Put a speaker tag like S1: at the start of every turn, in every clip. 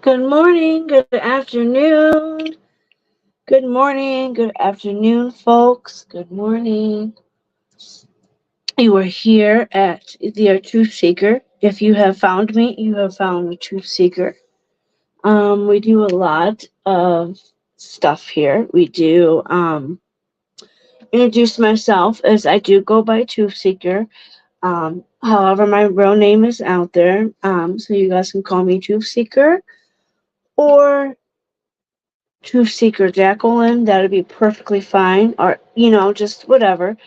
S1: Good morning, good afternoon, good afternoon, folks. Good morning. You are here at the Truth Seeker. If you have found me, you have found the Truth Seeker. We do a lot of stuff here. We do introduce myself as I do go by Truth Seeker. However, my real name is out there. So you guys can call me Truth Seeker or Truth Seeker Jacqueline, that'd be perfectly fine. Or, just whatever.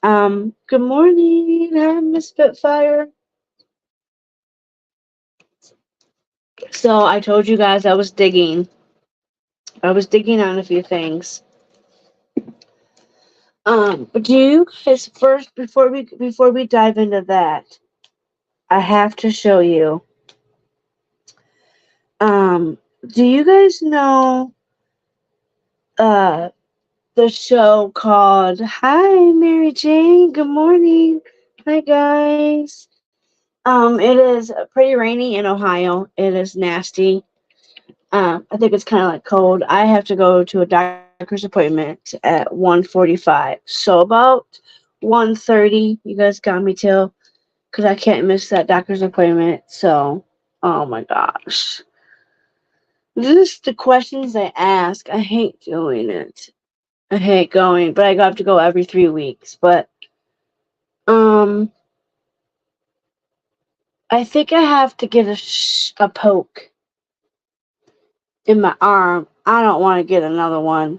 S1: Good morning, hi, Miss Spitfire. So I told you guys I was digging. I was digging on a few things. But do you guys first before we dive into that, I have to show you. Do you guys know uh the show called Hi Mary Jane? Good morning. Hi guys. It is pretty rainy in Ohio. It is nasty. I think it's kind of like cold. I have to go to a doctor's appointment at 1:45. So about 1:30, you guys got me till, because I can't miss that doctor's appointment. So, oh my gosh. This is the questions I ask. I hate doing it. I hate going, but I have to go every 3 weeks. But, um, I think I have to get a poke in my arm. I don't want to get another one.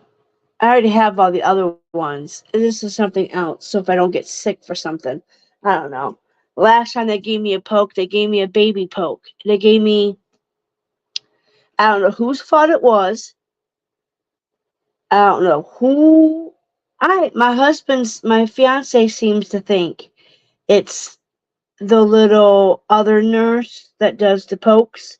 S1: I already have all the other ones. This is something else. So if I don't get sick for something, I don't know. Last time they gave me a poke, they gave me a baby poke. They gave me, I don't know whose fault it was. I don't know who. My fiance seems to think it's the little other nurse that does the pokes.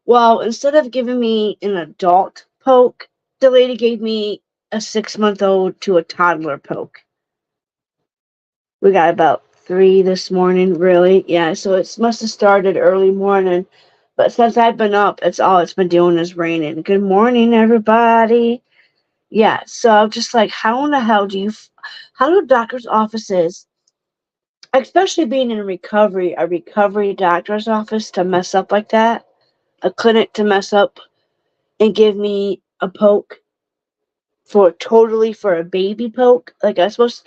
S1: Well, instead of giving me an adult poke, the lady gave me a 6 month old to a toddler poke. We got about three this morning, really. Yeah, so it must have started early morning. But since I've been up, it's all it's been doing is raining. Good morning, everybody. Yeah, so I'm just like, how in the hell how do doctors' offices, especially being in a recovery doctor's office, to mess up like that? A clinic to mess up and give me a poke for a baby poke. Like it was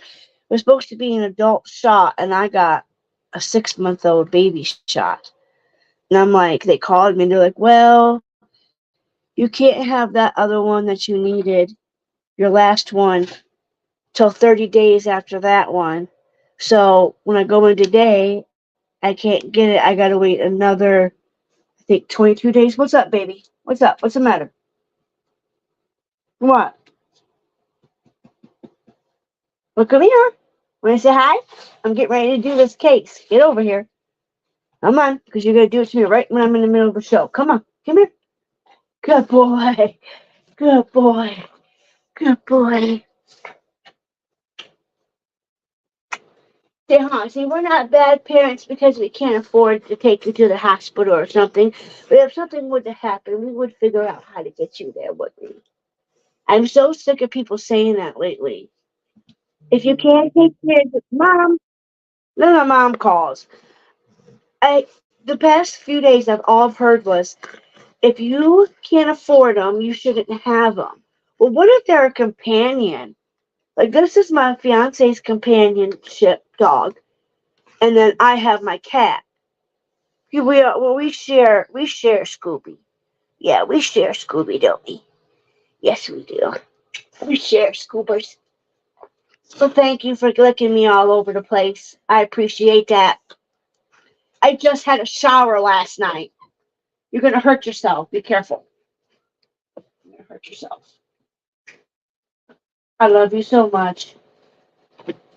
S1: supposed to be an adult shot, and I got a 6 month old baby shot. And I'm like, they called me and they're like, well, you can't have that other one that you needed, your last one, till 30 days after that one. So when I go in today, I can't get it. I gotta wait another, I think, 22 days. What's up, baby? What's up? What's the matter? What? Well, come here. Want to say hi? I'm getting ready to do this case. Get over here. Come on, because you're going to do it to me right when I'm in the middle of the show. Come on. Come here. Good boy. Good boy. Good boy. See, we're not bad parents because we can't afford to take you to the hospital or something. But if something were to happen, we would figure out how to get you there, wouldn't we? I'm so sick of people saying that lately. If you can't take care of mom, then my mom calls. The past few days, all I've heard was, if you can't afford them, you shouldn't have them. Well, what if they're a companion? Like, this is my fiance's companionship dog, and then I have my cat. We share Scooby. Yeah, we share Scooby, don't we? Yes, we do. We share Scoobers. So thank you for licking me all over the place. I appreciate that. I just had a shower last night. You're gonna hurt yourself. Be careful. You're gonna hurt yourself. I love you so much.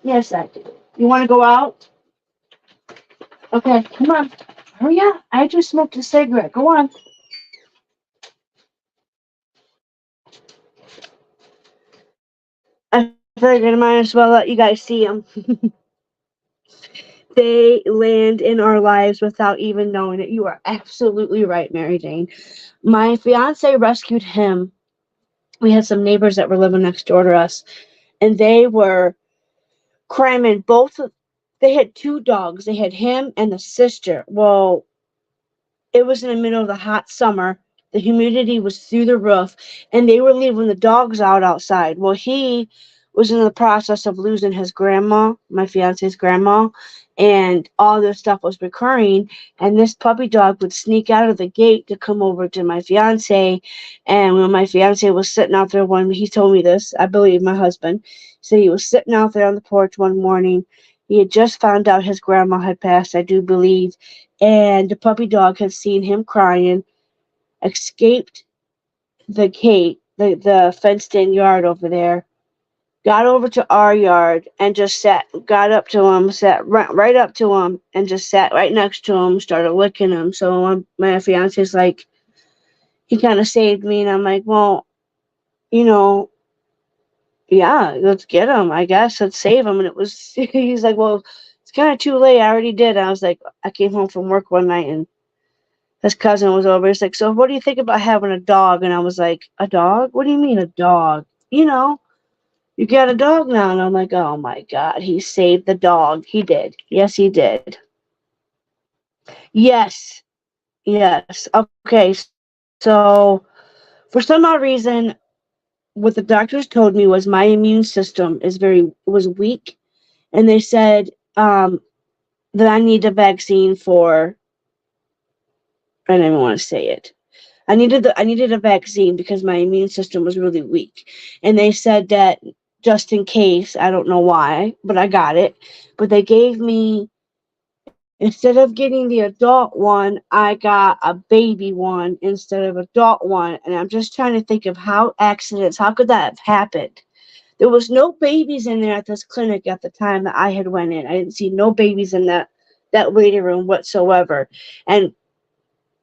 S1: Yes, I do. You want to go out? Okay, come on. Hurry up. I just smoked a cigarette. Go on. I figured I might as well let you guys see them. They land in our lives without even knowing it. You are absolutely right, Mary Jane. My fiance rescued him. We had some neighbors that were living next door to us, and they were cramming they had two dogs. They had him and the sister. Well, it was in the middle of the hot summer. The humidity was through the roof, and they were leaving the dogs out outside. Well, he was in the process of losing his grandma, my fiance's grandma, and all this stuff was recurring. And this puppy dog would sneak out of the gate to come over to my fiance. And when my fiance was sitting out there, when he told me this, I believe my husband, so he was sitting out there on the porch one morning. He had just found out his grandma had passed, I do believe, and the puppy dog had seen him crying, escaped the gate, the fenced in yard over there, got over to our yard and just got up to him, sat right up to him, and just sat right next to him, started licking him. So my fiance's like, he kind of saved me, and I'm like, well, you know, yeah, let's get him, I guess, let's save him. And it was, he's like, well, it's kind of too late. I already did. I was like, I came home from work one night and his cousin was over. He's like, so what do you think about having a dog? And I was like, a dog? What do you mean a dog? You got a dog now. And I'm like, oh my God, he saved the dog. He did. Yes, he did. Yes. Yes. Okay. So for some odd reason, what the doctors told me was my immune system was weak. And they said that I need a vaccine for, I don't even want to say it. I needed a vaccine because my immune system was really weak. And they said that just in case, I don't know why, but I got it. But they gave me, instead of getting the adult one, I got a baby one instead of adult one. And I'm just trying to think of how could that have happened? There was no babies in there at this clinic at the time that I had went in. I didn't see no babies in that waiting room whatsoever. And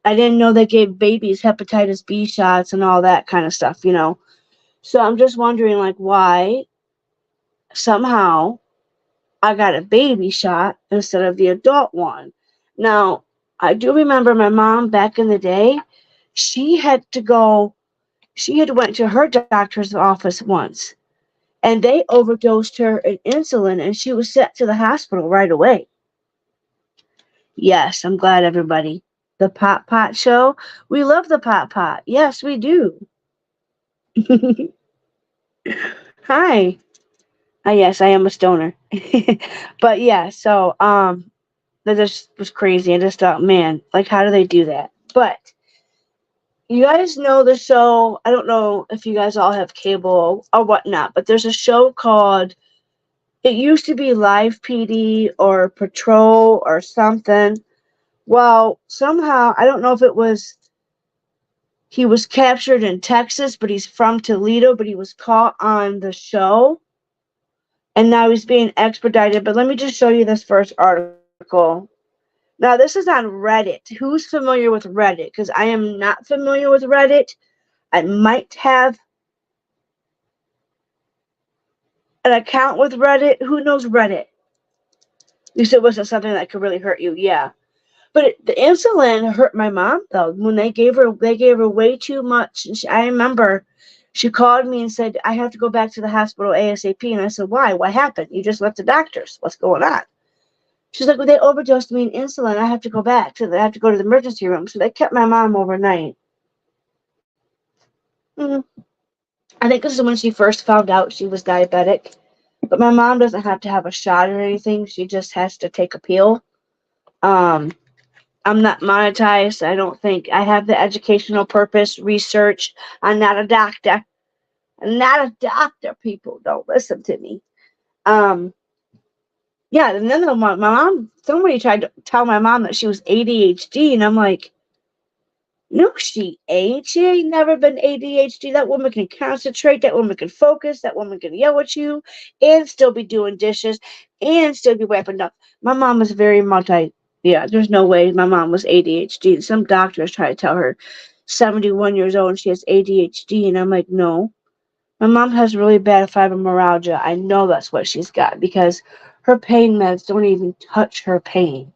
S1: I didn't know they gave babies hepatitis B shots and all that kind of stuff. So I'm just wondering, like, why somehow I got a baby shot instead of the adult one. Now, I do remember my mom back in the day, she had went to her doctor's office once, and they overdosed her in insulin, and she was sent to the hospital right away. Yes, I'm glad everybody. The Pot Pot Show. We love the Pot Pot. Yes, we do. Hi. Yes, I am a stoner. But yeah, so that just was crazy. I just thought, man, like, how do they do that? But you guys know the show. I don't know if you guys all have cable or whatnot, but there's a show called, it used to be Live PD or Patrol or something. Well, somehow, I don't know if he was captured in Texas, but he's from Toledo, but he was caught on the show, and now he's being extradited. But let me just show you this first article. Now, this is on Reddit. Who's familiar with Reddit? Because I am not familiar with Reddit. I might have an account with Reddit. Who knows Reddit? You said, was it something that could really hurt you? Yeah. But the insulin hurt my mom, though. When they gave her way too much. I remember she called me and said, I have to go back to the hospital ASAP. And I said, why? What happened? You just left the doctors. What's going on? She's like, well, they overdosed me in insulin. I have to go back. I have to go to the emergency room. So they kept my mom overnight. Mm. I think this is when she first found out she was diabetic. But my mom doesn't have to have a shot or anything. She just has to take a pill. I'm not monetized. I don't think I have the educational purpose, research. I'm not a doctor. I'm not a doctor, people. Don't listen to me. Yeah, and then my mom, somebody tried to tell my mom that she was ADHD, and I'm like, no, she ain't. She ain't never been ADHD. That woman can concentrate. That woman can focus. That woman can yell at you and still be doing dishes and still be wiping up. My mom is very yeah, there's no way my mom was ADHD. Some doctors try to tell her 71 years old and she has ADHD, and I'm like, no. My mom has really bad fibromyalgia. I know that's what she's got because her pain meds don't even touch her pain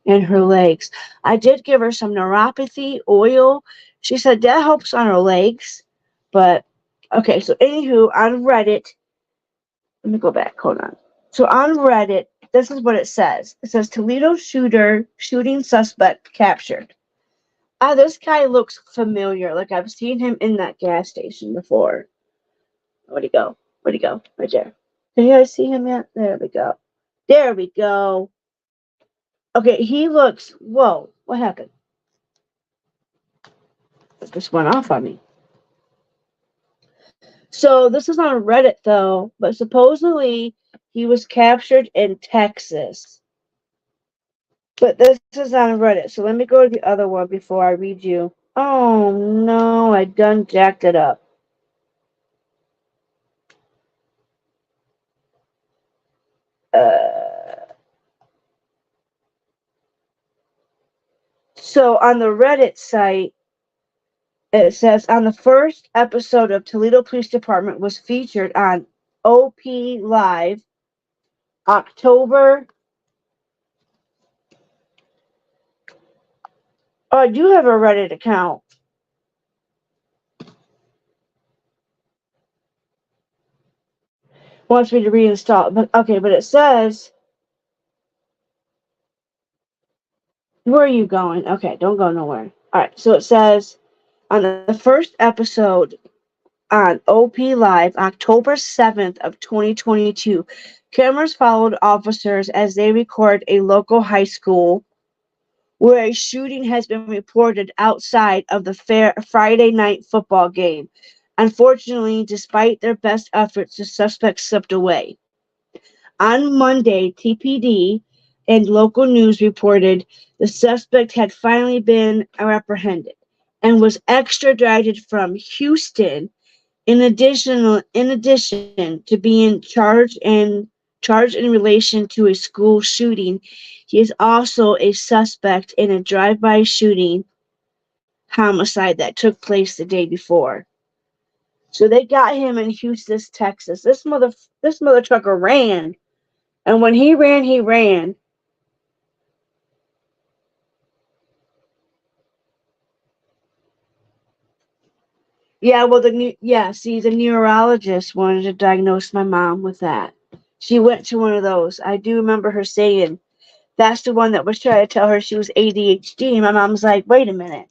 S1: in her legs. I did give her some neuropathy oil. She said that helps on her legs. But, okay, so anywho, on Reddit, let me go back, hold on. So on Reddit, this is what it says. It says Toledo shooting suspect captured. This guy looks familiar. Like I've seen him in that gas station before. Where'd he go? Where'd he go? Right there. Can you guys see him yet? There we go. There we go. Okay, he looks. Whoa, what happened? It just went off on me. So this is on Reddit though, but supposedly he was captured in Texas. But this is on Reddit, so let me go to the other one before I read you. Oh no, I done jacked it up. So on the Reddit site, it says on the first episode of Toledo Police Department was featured on OP Live October. Oh, I do have a Reddit account. Wants me to reinstall it. But okay, but it says, where are you going? Okay, don't go nowhere. Alright, so it says on the first episode on OP Live, October 7th of 2022, cameras followed officers as they record a local high school where a shooting has been reported outside of the Friday night football game. Unfortunately, despite their best efforts, the suspect slipped away. On Monday, TPD and local news reported the suspect had finally been apprehended and was extradited from Houston. In addition to being charged in relation to a school shooting, he is also a suspect in a drive-by shooting homicide that took place the day before. So they got him in Houston, Texas. This mother trucker ran, and when he ran, he ran. Yeah, well, the neurologist wanted to diagnose my mom with that. She went to one of those. I do remember her saying that's the one that was trying to tell her she was ADHD. And my mom's like, wait a minute.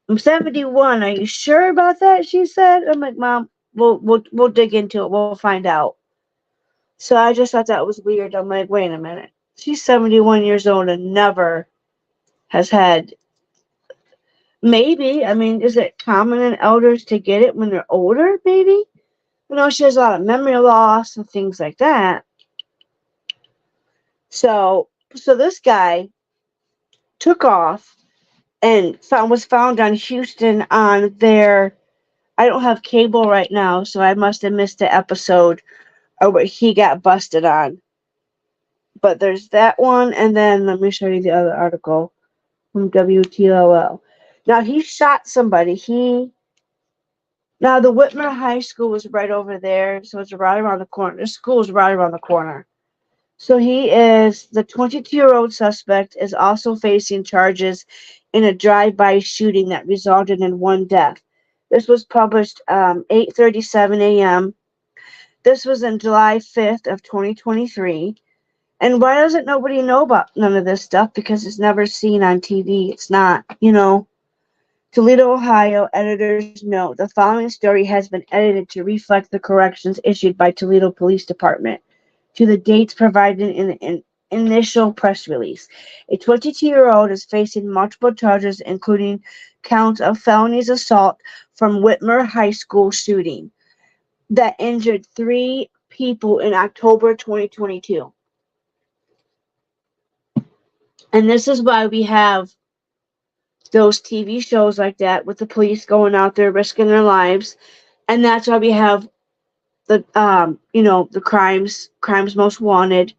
S1: I'm 71. Are you sure about that? She said. I'm like, Mom, we'll dig into it. We'll find out. So I just thought that was weird. I'm like, wait a minute. She's 71 years old and never has had. Maybe. I mean, is it common in elders to get it when they're older? Maybe. She has a lot of memory loss and things like that. So this guy took off and was found on Houston on their. I don't have cable right now, so I must have missed the episode or what he got busted on. But there's that one, and then let me show you the other article from WTOL. Now he shot somebody. Now the Whitmer High School was right over there, so it's right around the corner. The school is right around the corner. So the 22-year-old suspect is also facing charges in a drive-by shooting that resulted in one death. This was published 8:37 a.m. This was on July 5th of 2023. And why doesn't nobody know about none of this stuff? Because it's never seen on TV. It's not, Toledo, Ohio editors note the following story has been edited to reflect the corrections issued by Toledo Police Department to the dates provided in the initial press release. A 22-year-old is facing multiple charges, including counts of felonies assault from Whitmer High School shooting that injured 3 people in October 2022. And this is why we have those TV shows like that with the police going out there risking their lives. And that's why we have the the crimes most wanted.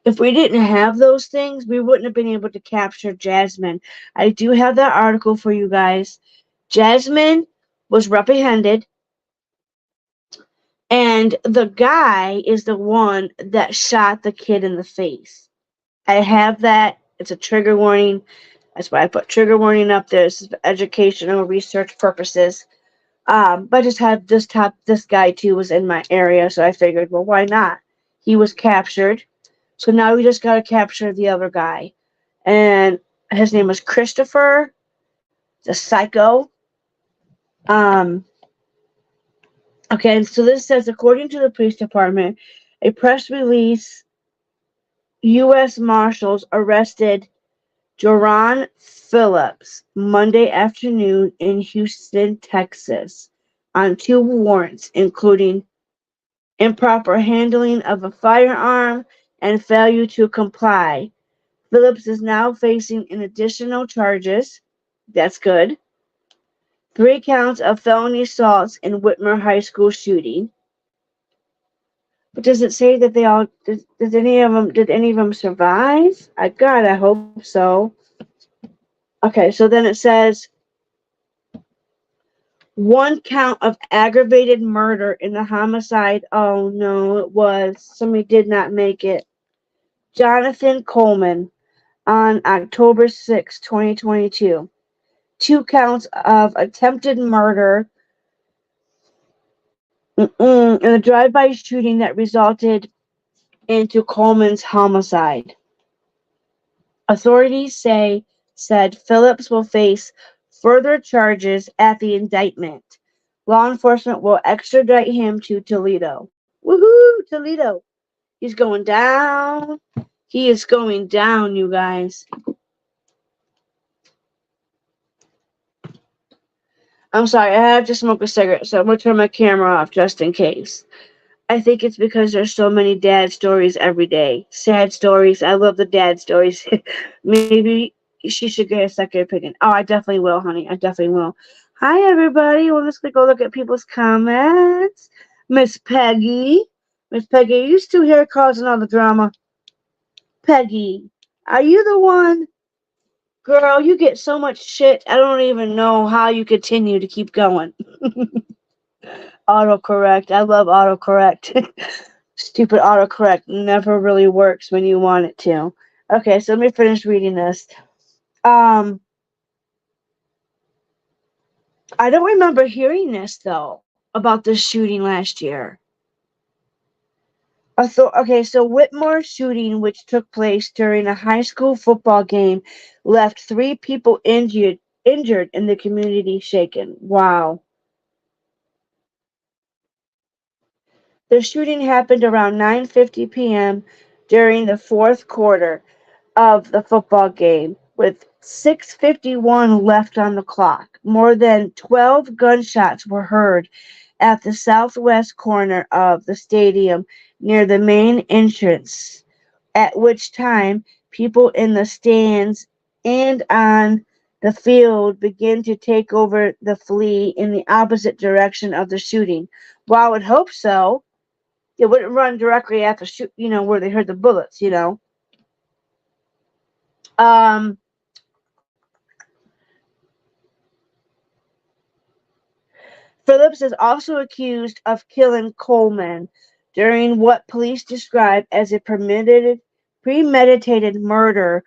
S1: If we didn't have those things, we wouldn't have been able to capture Jasmine. I do have that article for you guys. Jasmine was reprehended. And the guy is the one that shot the kid in the face. I have that. It's a trigger warning. That's why I put trigger warning up there. This is for educational research purposes. But just had this guy too was in my area, so I figured, well, why not? He was captured, so now we just gotta capture the other guy, and his name was Christopher, the psycho. Um, okay, so this says, according to the police department, a press release, U.S. Marshals arrested Joran Phillips Monday afternoon in Houston, Texas, on two warrants, including improper handling of a firearm and failure to comply. Phillips is now facing an additional charges. That's good. 3 counts of felony assaults in Whitmer High School shooting. But does it say that they all did any of them survive? I hope so. Okay, so then it says 1 count of aggravated murder in the homicide. Oh no, it was somebody did not make it. Jonathan Coleman on October 6, 2022. 2 counts of attempted murder in a drive-by shooting that resulted into Coleman's homicide. Authorities said Phillips will face further charges at the indictment. Law enforcement will extradite him to Toledo. Woohoo, Toledo! He's going down. He is going down, you guys. I'm sorry, I have to smoke a cigarette, so I'm going to turn my camera off just in case. I think it's because there's so many dad stories every day. Sad stories. I love the dad stories. Maybe she should get a second opinion. Oh, I definitely will, honey. I definitely will. Hi, everybody. Well, let's go look at people's comments. Miss Peggy. Miss Peggy, are you still here causing all the drama? Peggy, are you the one? Girl, you get so much shit. I don't even know how you continue to keep going. Autocorrect. I love autocorrect. Stupid autocorrect never really works when you want it to. Okay, so let me finish reading this. I don't remember hearing this though about the shooting last year. Okay, so Whitmore shooting, which took place during a high school football game, left 3 people injured and the community shaken. Wow. The shooting happened around 9:50 p.m. during the fourth quarter of the football game, with 6:51 left on the clock. More than 12 gunshots were heard at the southwest corner of the stadium near the main entrance, at which time people in the stands and on the field began to take over the flee in the opposite direction of the shooting. Well, I would hope so. They wouldn't run directly at the shoot, where they heard the bullets, Um, Phillips is also accused of killing Coleman during what police describe as a premeditated murder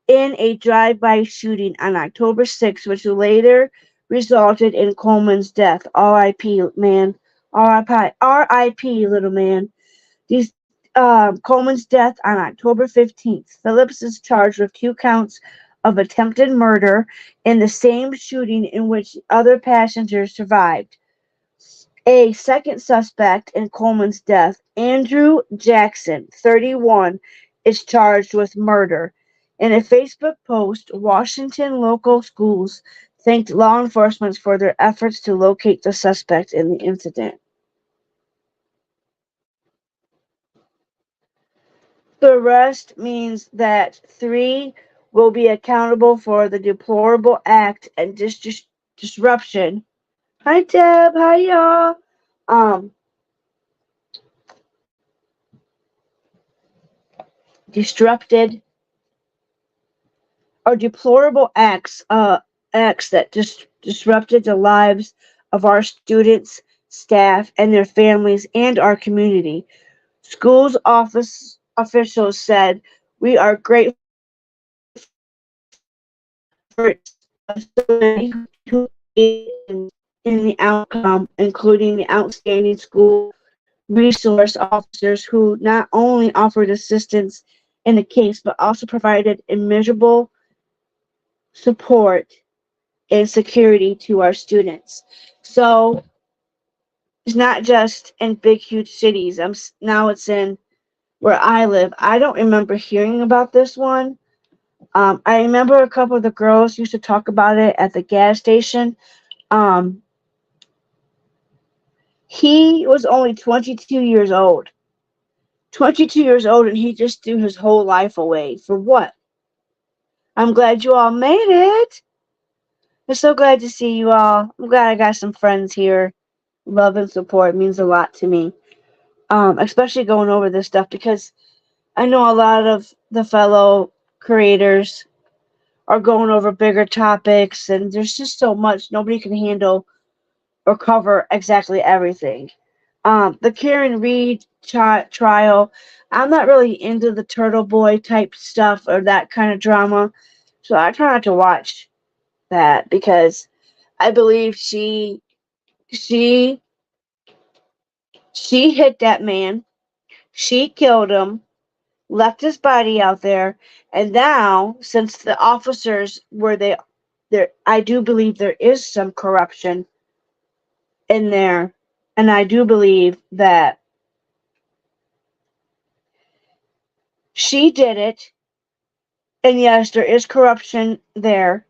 S1: in a drive-by shooting on October 6, which later resulted in Coleman's death. R.I.P. man. R.I.P. little man. These Coleman's death on October 15th. Phillips is charged with 2 counts of attempted murder in the same shooting in which other passengers survived. A second suspect in Coleman's death, Andrew Jackson, 31, is charged with murder. In a Facebook post, Washington local schools thanked law enforcement for their efforts to locate the suspect in the incident. The arrest means that 3 will be accountable for the deplorable act and disruption. Hi, Deb. Hi, y'all. Um, disrupted or deplorable acts that disrupted the lives of our students, staff, and their families, and our community. Schools office officials said, "We are grateful for so many who aided in the outcome, including the outstanding school resource officers who not only offered assistance in the case but also provided immeasurable support and security to our students." So it's not just in big, huge cities. Now it's in where I live. I don't remember hearing about this one. I remember a couple of the girls used to talk about it at the gas station. Um, he was only 22 years old. 22 years old, and he just threw his whole life away. For what? I'm glad you all made it. I'm so glad to see you all. I'm glad I got some friends here. Love and support means a lot to me. Especially going over this stuff because I know a lot of the fellow creators are going over bigger topics, and there's just so much nobody can handle or cover exactly everything. The Karen Reed trial, I'm not really into the Turtle Boy type stuff or that kind of drama, so I try not to watch that because I believe she she hit that man, she killed him, left his body out there, and now since the officers were there, I do believe there is some corruption in there, and I do believe that she did it, and yes, there is corruption there,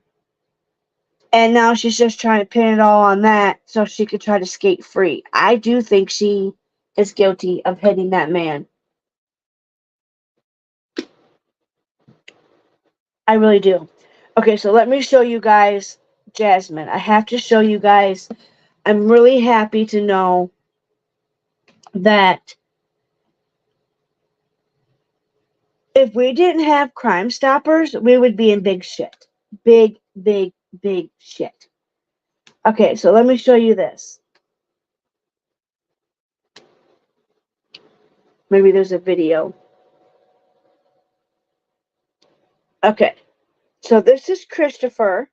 S1: and now she's just trying to pin it all on that so she could try to skate free. I do think she is guilty of hitting that man. I really do. Okay, so let me show you guys Jasmine. I have to show you guys. I'm really happy to know that if we didn't have Crime Stoppers, we would be in big shit. Big, big, big shit. Okay, so let me show you this. Maybe there's a video. Okay, so this is Christopher.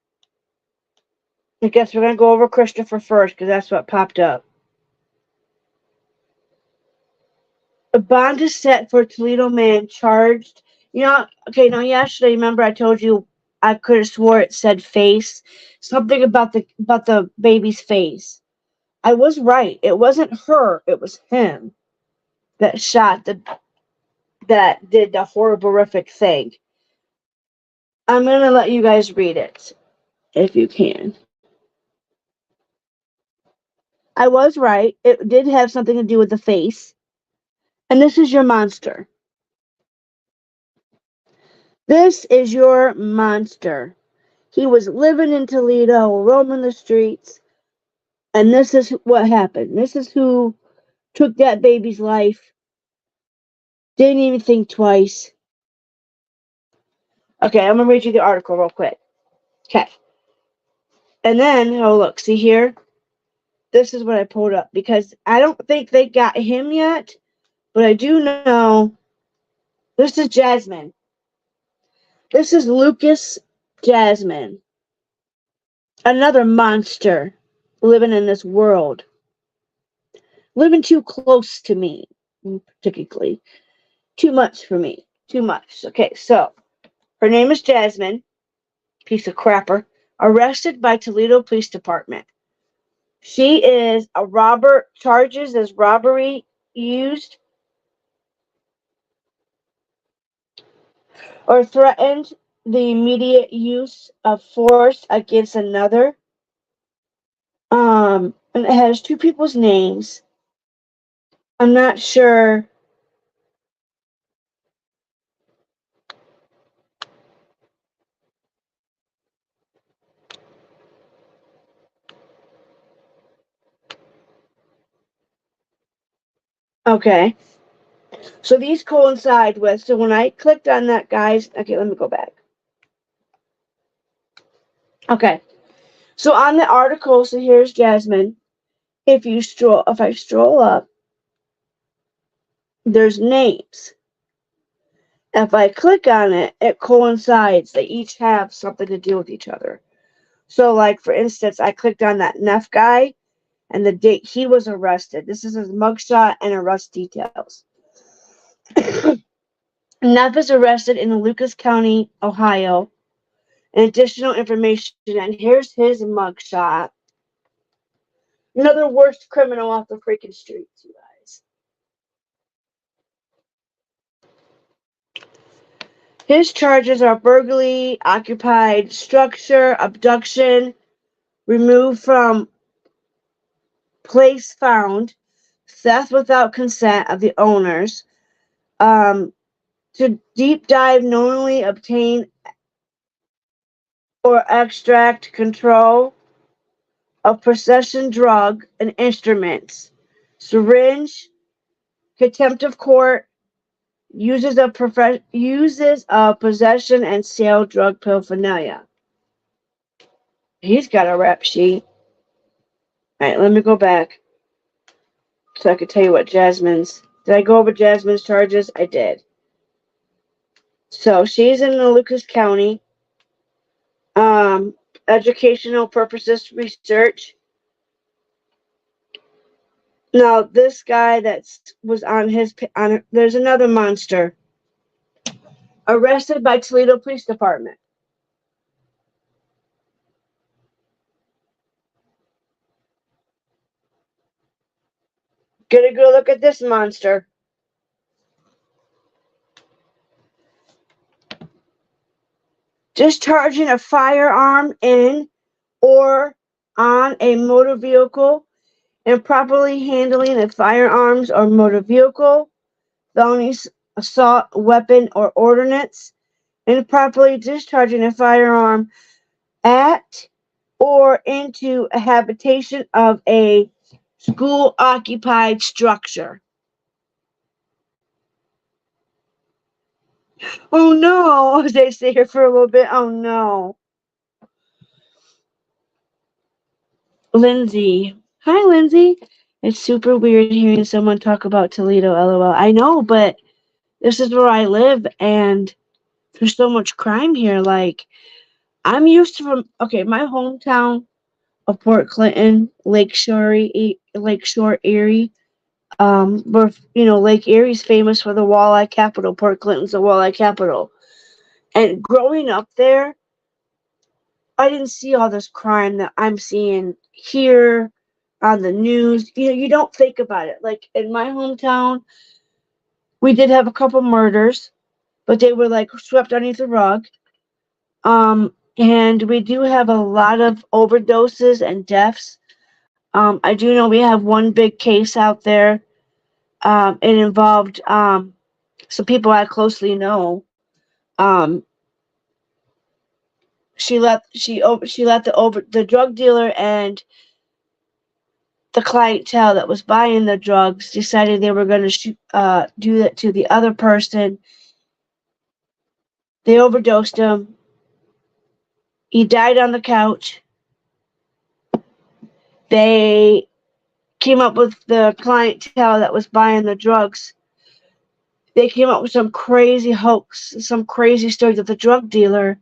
S1: I guess we're going to go over Christopher first because that's what popped up. A bond is set for Toledo man charged. Okay, now yesterday, remember I told you I could have swore it said face. Something about the baby's face. I was right. It wasn't her. It was him that that did the horrific thing. I'm gonna let you guys read it if you can. I was right. It did have something to do with the face. And this is your monster. This is your monster. He was living in Toledo, roaming the streets, and this is what happened. This is who took that baby's life. Didn't even think twice. Okay, I'm gonna read you the article real quick. Okay. And then, oh look, see here? This is what I pulled up because I don't think they got him yet, but I do know this is Jasmine. This is Lucas Jasmine. Another monster living in this world. Living too close to me, particularly. Too much for me. Too much. Okay, so her name is Jasmine, piece of crapper, arrested by Toledo Police Department. She is a robber, charges as robbery used or threatened the immediate use of force against another. And it has two people's names. I'm not sure. Okay. So these coincide with, so when I clicked on that, guys, okay, let me go back. Okay. So on the article, so here's Jasmine. If I stroll up, there's names. If I click on it, it coincides. They each have something to do with each other. So, like, for instance, I clicked on that Neff guy and the date he was arrested. This is his mugshot and arrest details. Neff is arrested in Lucas County, Ohio. And additional information, and here's his mugshot. Another worst criminal off the freaking streets, you guys. His charges are burglary, occupied structure, abduction, removed from place found, theft without consent of the owners, to deep dive, knowingly obtain or extract control of possession drug and instruments, syringe, contempt of court, uses of possession and sale drug paraphernalia. He's got a rap sheet. All right, let me go back so I can tell you what Jasmine's. Did I go over Jasmine's charges? I did. So she's in the Lucas County. Educational purposes research. Now this guy that was on there's another monster. Arrested by Toledo Police Department. Get a good look at this monster. Discharging a firearm in or on a motor vehicle, improperly handling a firearms or motor vehicle, felony assault weapon or ordnance, improperly discharging a firearm at or into a habitation of a school occupied structure. Oh no, they stay here for a little bit. Oh no. Lindsay. Hi, Lindsay. It's super weird hearing someone talk about Toledo, LOL. I know, but this is where I live and there's so much crime here. Like, I'm used to my hometown of Port Clinton, Lakeshore Erie. Where Lake Erie's famous for the walleye capital. Port Clinton's the walleye capital. And growing up there, I didn't see all this crime that I'm seeing here on the news. You don't think about it. Like in my hometown, we did have a couple murders, but they were like swept underneath the rug. And we do have a lot of overdoses and deaths. I do know we have one big case out there. It involved some people I closely know. She let the drug dealer and the clientele that was buying the drugs decided they were going to do that to the other person. They overdosed him. He died on the couch. They came up with the clientele that was buying the drugs. They came up with some crazy hoax, some crazy story that the drug dealer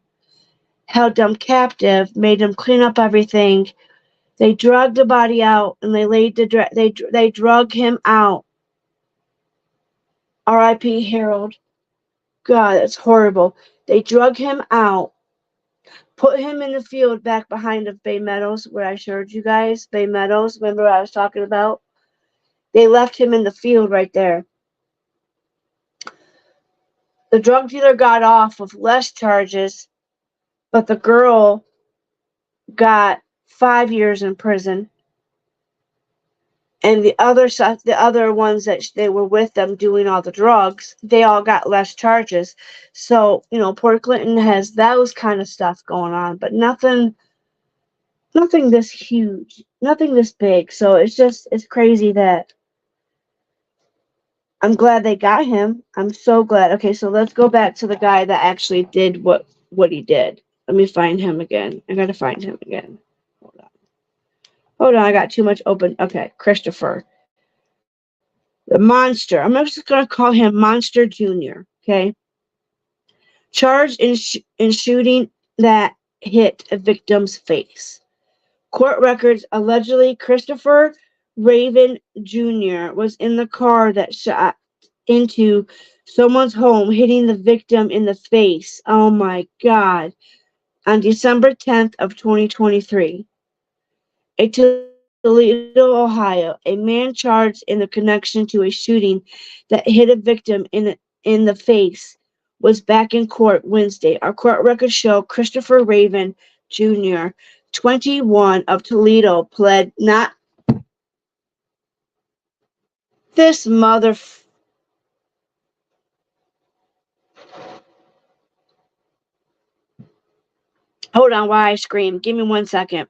S1: held them captive, made them clean up everything. They drugged the body out and they drug him out. R.I.P. Harold. God, that's horrible. They drug him out, put him in the field back behind of Bay Meadows, where I showed you guys. Bay Meadows, remember what I was talking about? They left him in the field right there. The drug dealer got off with less charges, but the girl got 5 years in prison. And the other ones that they were with them doing all the drugs, they all got less charges. So, Port Clinton has those kind of stuff going on, but nothing this huge, nothing this big. So it's crazy that I'm glad they got him. I'm so glad. Okay, so let's go back to the guy that actually did what he did. Let me find him again. I gotta find him again. Hold on. Hold on, I got too much open. Okay, Christopher. The monster. I'm just going to call him Monster Jr., okay? Charged in shooting that hit a victim's face. Court records allegedly Christopher Raven Jr. was in the car that shot into someone's home, hitting the victim in the face. Oh my God. On December 10th of 2023. A Toledo, Ohio, a man charged in the connection to a shooting that hit a victim in the face was back in court Wednesday. Our court records show Christopher Raven Jr., 21 of Toledo, pled not this mother. Hold on while I scream. Give me 1 second.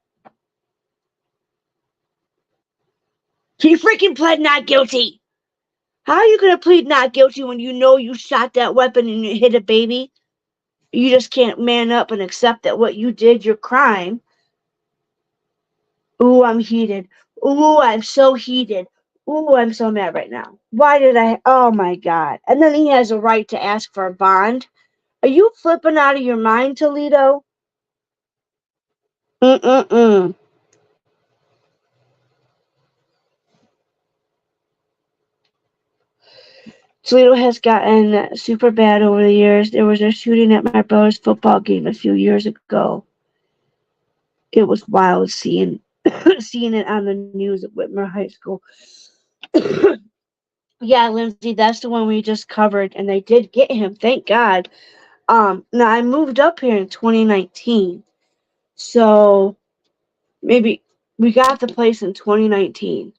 S1: He freaking pled not guilty. How are you going to plead not guilty when you know you shot that weapon and you hit a baby? You just can't man up and accept that what you did, your crime. Ooh, I'm heated. Ooh, I'm so heated. Ooh, I'm so mad right now. Why did I? Oh my God. And then he has a right to ask for a bond. Are you flipping out of your mind, Toledo? Mm-mm-mm. Toledo has gotten super bad over the years. There was a shooting at my brother's football game a few years ago. It was wild seeing seeing it on the news at Whitmer High School. Yeah, Lindsay, that's the one we just covered, and they did get him, thank God. Now I moved up here in 2019, so maybe we got the place in 2019.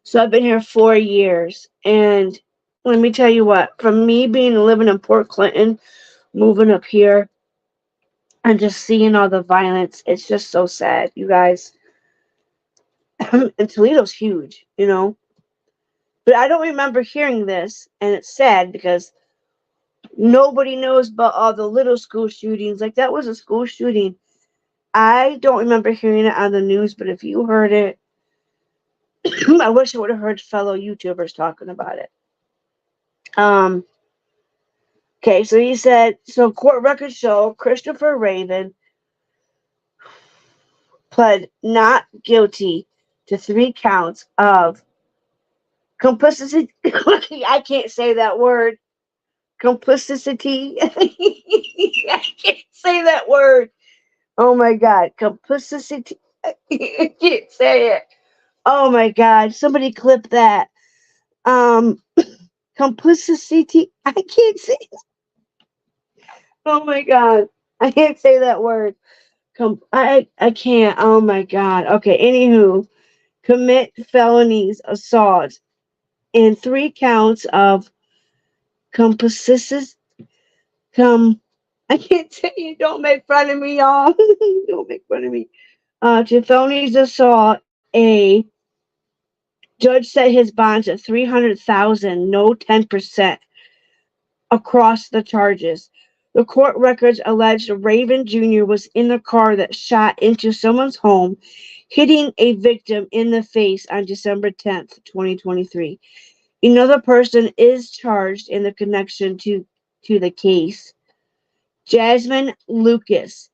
S1: So I've been here 4 years, and let me tell you what, from me being living in Port Clinton, moving up here, and just seeing all the violence, it's just so sad, you guys. And Toledo's huge, you know. But I don't remember hearing this, and it's sad because nobody knows about all the little school shootings. Like, that was a school shooting. I don't remember hearing it on the news, but if you heard it, I wish I would have heard fellow YouTubers talking about it. Um, okay, so he said, so court records show Christopher Raven pled not guilty to 3 counts of complicity. I can't say that word. Complicity. I can't say that word. Oh my God. Complicity. I can't say it. Oh my God. Somebody clip that. Um, complicity. I can't say it. Oh my God. I can't say that word. I can't. Oh my God. Okay. Anywho, commit felonies, assault, and 3 counts of complicity. I can't say it. Don't make fun of me, y'all. Don't make fun of me. To felonies assault, a judge set his bonds at 300,000, no 10% across the charges. The court records alleged Raven Jr. was in the car that shot into someone's home, hitting a victim in the face on December 10th, 2023. Another person is charged in the connection to the case. Jasmine Lucas.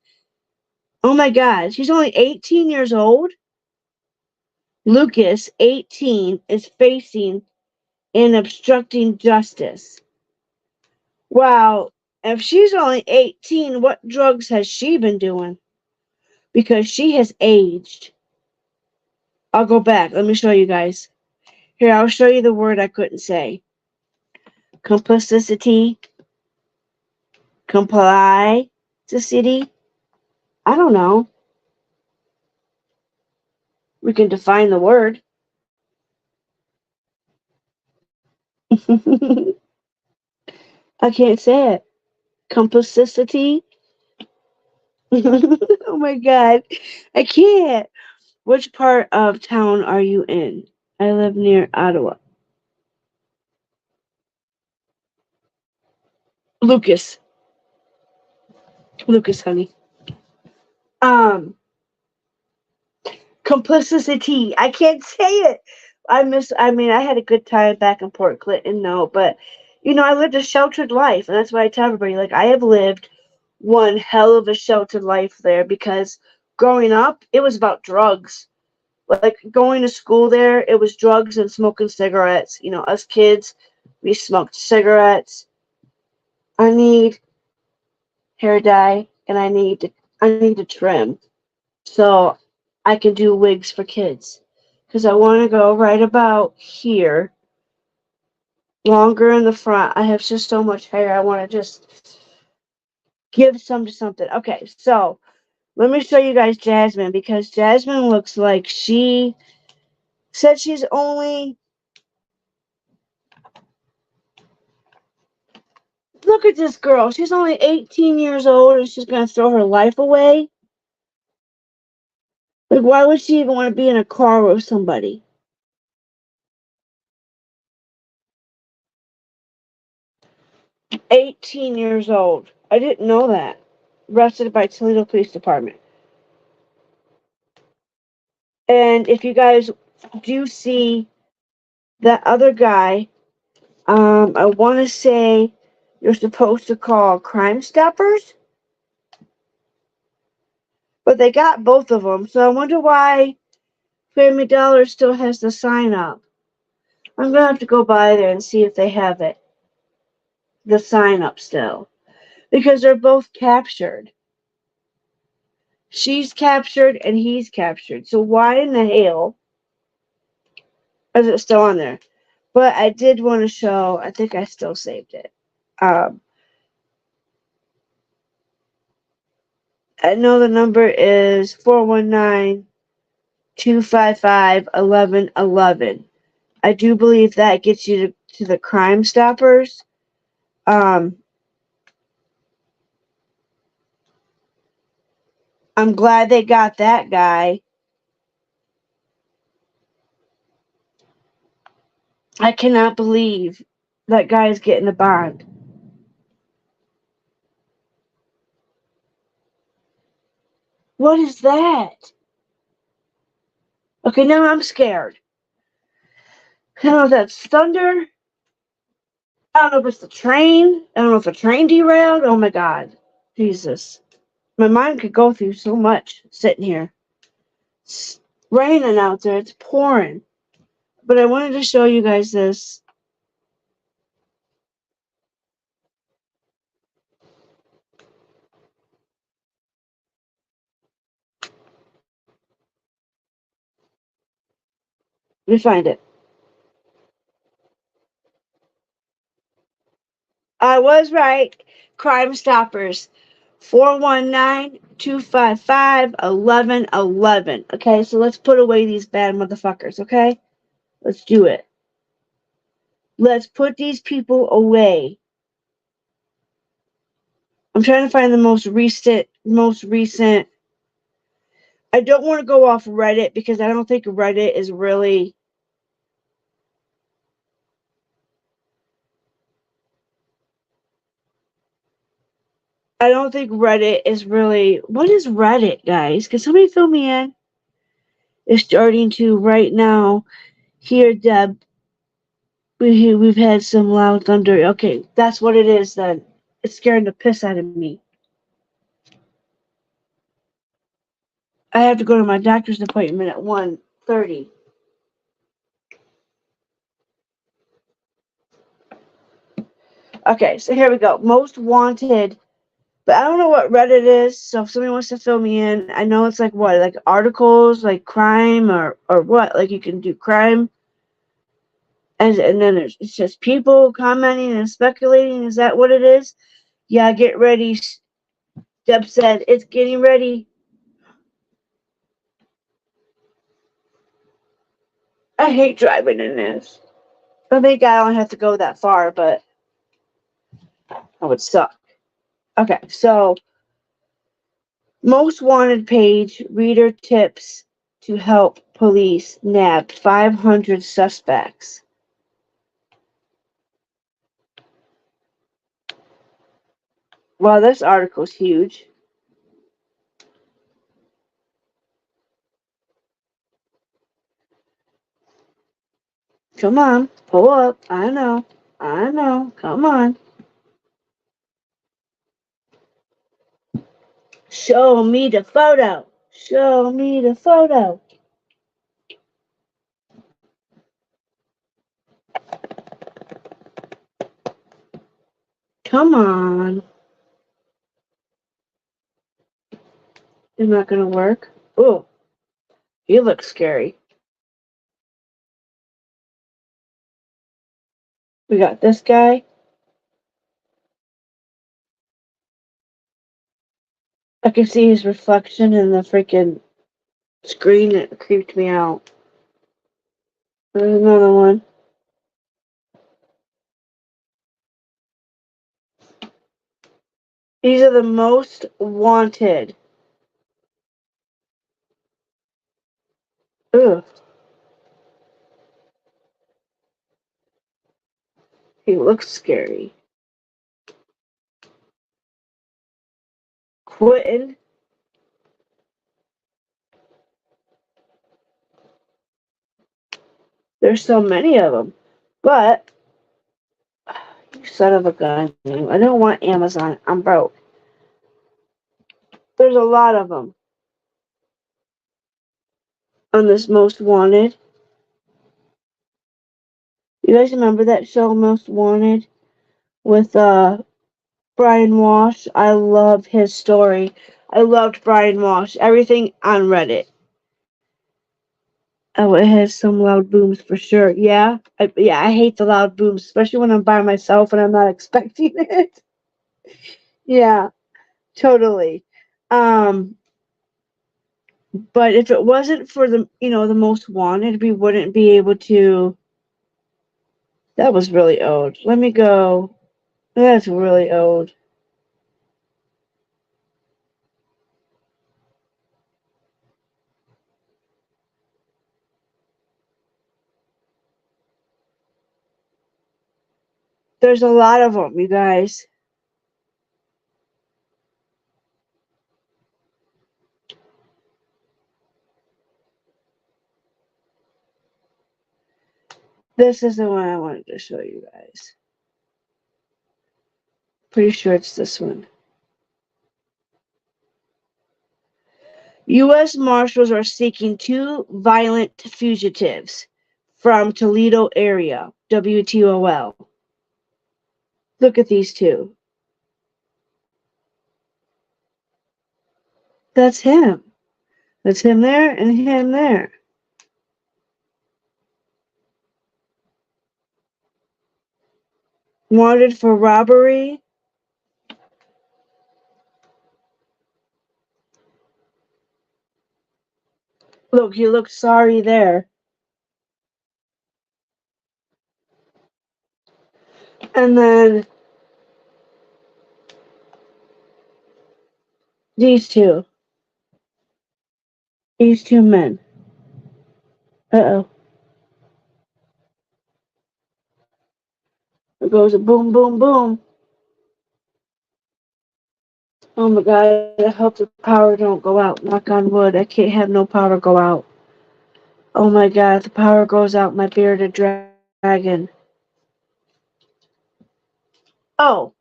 S1: Oh my God, she's only 18 years old. Lucas, 18, is facing an obstructing justice. Wow, if she's only 18, what drugs has she been doing? Because she has aged. I'll go back. Let me show you guys. Here, I'll show you the word I couldn't say. Complicity. Comply. To city. I don't know. We can define the word. I can't say it. Complicity. Oh my God. I can't. Which part of town are you in? I live near Ottawa. Lucas. Lucas, honey. Um, Complicity. I can't say it. I mean, I had a good time back in Port Clinton, no, but, I lived a sheltered life. And that's why I tell everybody, like, I have lived one hell of a sheltered life there because growing up, it was about drugs. Like, going to school there, it was drugs and smoking cigarettes. Us kids, we smoked cigarettes. I need hair dye and I need to trim. So I can do wigs for kids. Because I want to go right about here, longer in the front. I have just so much hair. I want to just give some to something. Okay, so let me show you guys Jasmine because Jasmine looks like she said she's only. Look at this girl. She's only 18 years old and she's going to throw her life away. Like, why would she even want to be in a car with somebody? 18 years old. I didn't know that. Arrested by Toledo Police Department. And if you guys do see that other guy, I want to say you're supposed to call Crime Stoppers, but they got both of them. So I wonder why Family Dollar still has the sign up. I'm gonna have to go by there and see if they have it, the sign up still, because they're both captured. She's captured and he's captured. So why in the hell is it still on there? But I did want to show. I think I still saved it. Um, I know the number is 419-255-1111. I do believe that gets you to the Crime Stoppers. Um, I'm glad they got that guy. I cannot believe that guy is getting a bond. What is that? Okay, now I'm scared. I don't know if that's thunder. I don't know if it's the train. I don't know if the train derailed. Oh my God. Jesus. My mind could go through so much sitting here. It's raining out there. It's pouring. But I wanted to show you guys this. Let me find it. I was right. Crime Stoppers. 419-255-1111. Okay, so let's put away these bad motherfuckers, okay? Let's do it. Let's put these people away. I'm trying to find the most recent. I don't want to go off Reddit because I don't think Reddit is really. I don't think Reddit is really. What is Reddit, guys? Can somebody fill me in? It's starting to right now. Here, Deb. We've had some loud thunder. Okay, that's what it is then. It's scaring the piss out of me. I have to go to my doctor's appointment at 1:30. Okay, so here we go. Most wanted. But I don't know what Reddit is, so if somebody wants to fill me in, I know it's like what, like articles, like crime or what, like you can do crime, and then it's just people commenting and speculating. Is that what it is? Yeah, get ready. Deb said it's getting ready. I hate driving in this. I think I don't have to go that far, but that would suck. Okay, so most wanted page reader tips to help police nab 500 suspects. Wow, this article's huge. Come on, pull up. I know. Come on. Show me the photo. Show me the photo. Come on. Is not gonna work. Oh, he looks scary. We got this guy. I can see his reflection in the freaking screen. It creeped me out. There's another one. These are the most wanted. Ugh. He looks scary. Quentin. There's so many of them. But, you son of a gun. I don't want Amazon. I'm broke. There's a lot of them on this Most Wanted. You guys remember that show, Most Wanted, with Brian Walsh? I love his story. I loved Brian Walsh. Everything on Reddit. Oh, it has some loud booms for sure. Yeah, I hate the loud booms, especially when I'm by myself and I'm not expecting it. Yeah, totally. Um, but if it wasn't for the Most Wanted, we wouldn't be able to. That was really old. Let me go. That's really old. There's a lot of them, you guys. This is the one I wanted to show you guys. Pretty sure it's this one. U.S. Marshals are seeking 2 violent fugitives from Toledo area. WTOL. Look at these 2. That's him. That's him there and him there. Wanted for robbery. Look, he looks sorry there. And then these 2. These 2 men. Uh-oh. It goes a boom, boom, boom. Oh my god, I hope the power don't go out. Knock on wood. I can't have no power go out. Oh my god, if the power goes out, my bearded dragon. Oh.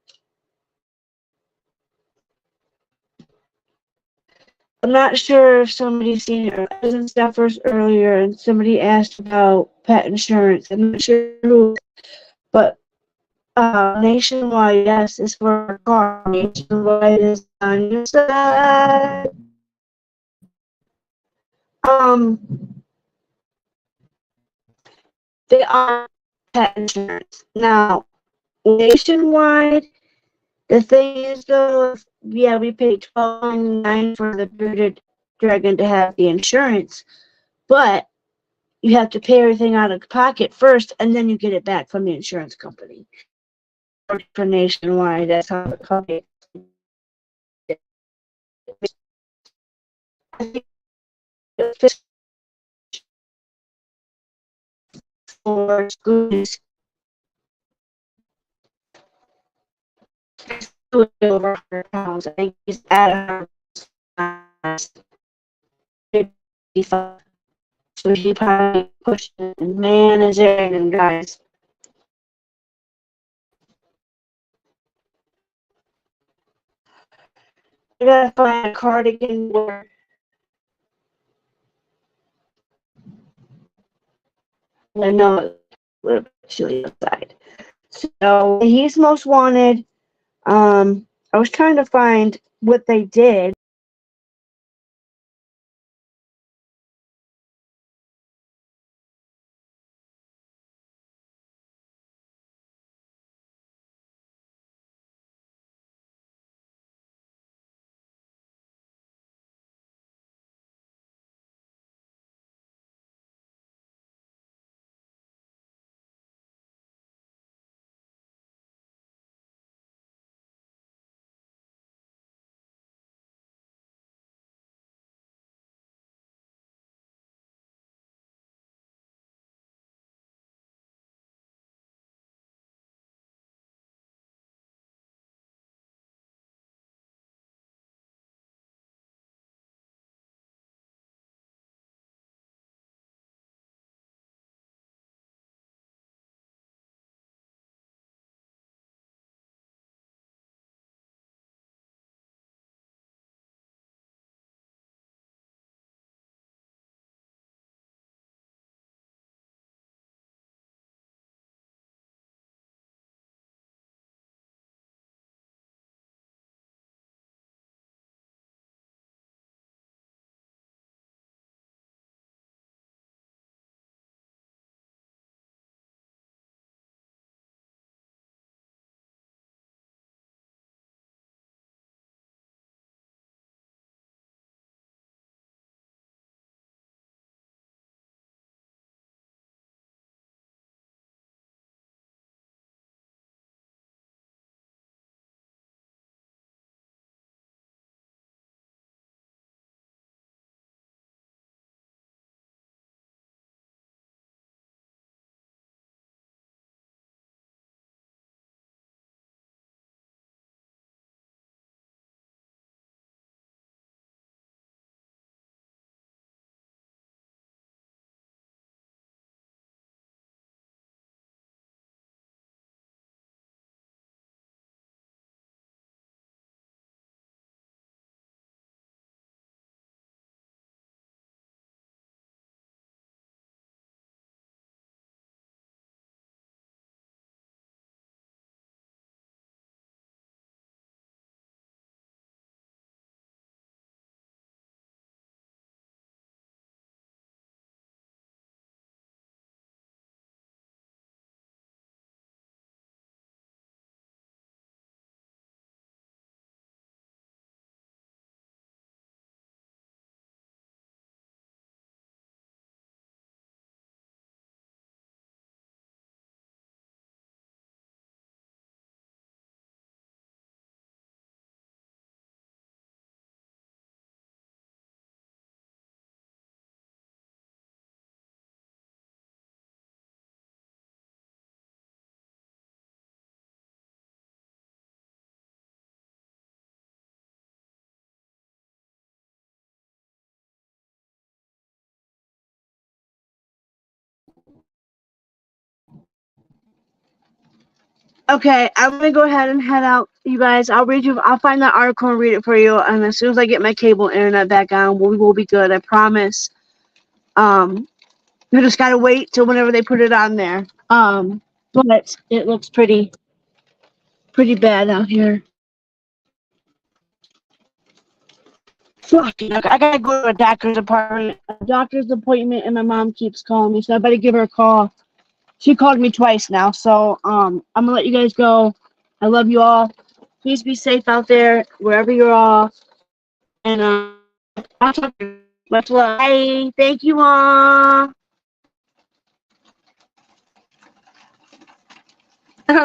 S1: I'm not sure if somebody's seen it. I was in Staffers earlier and somebody asked about pet insurance. I'm not sure who, but Nationwide, yes, is for a car. Nationwide is on your side. Um, they are pet insurance. Now, Nationwide, the thing is though, yeah, we paid $12.99 for the bearded dragon to have the insurance, but you have to pay everything out of pocket first, and then you get it back from the insurance company. For Nationwide, that's how the company. For schools over 100 pounds. I think he's at 155. so he probably pushed it. And man, is it raining, guys. I gotta find a cardigan where I know it's a little bit chilly outside. So he's most wanted. I was trying to find what they did. Okay, I'm gonna go ahead and head out, you guys. I'll find that article and read it for you. And as soon as I get my cable internet back on, we will be good. I promise. We just gotta wait till whenever they put it on there. But it looks pretty bad out here. Fucking, I gotta go to a doctor's appointment, and my mom keeps calling me, so I better give her a call. She called me twice now, so I'm gonna let you guys go. I love you all. Please be safe out there, wherever you're all. And I'll talk to you. Much love. Bye. Thank you all. I don't know.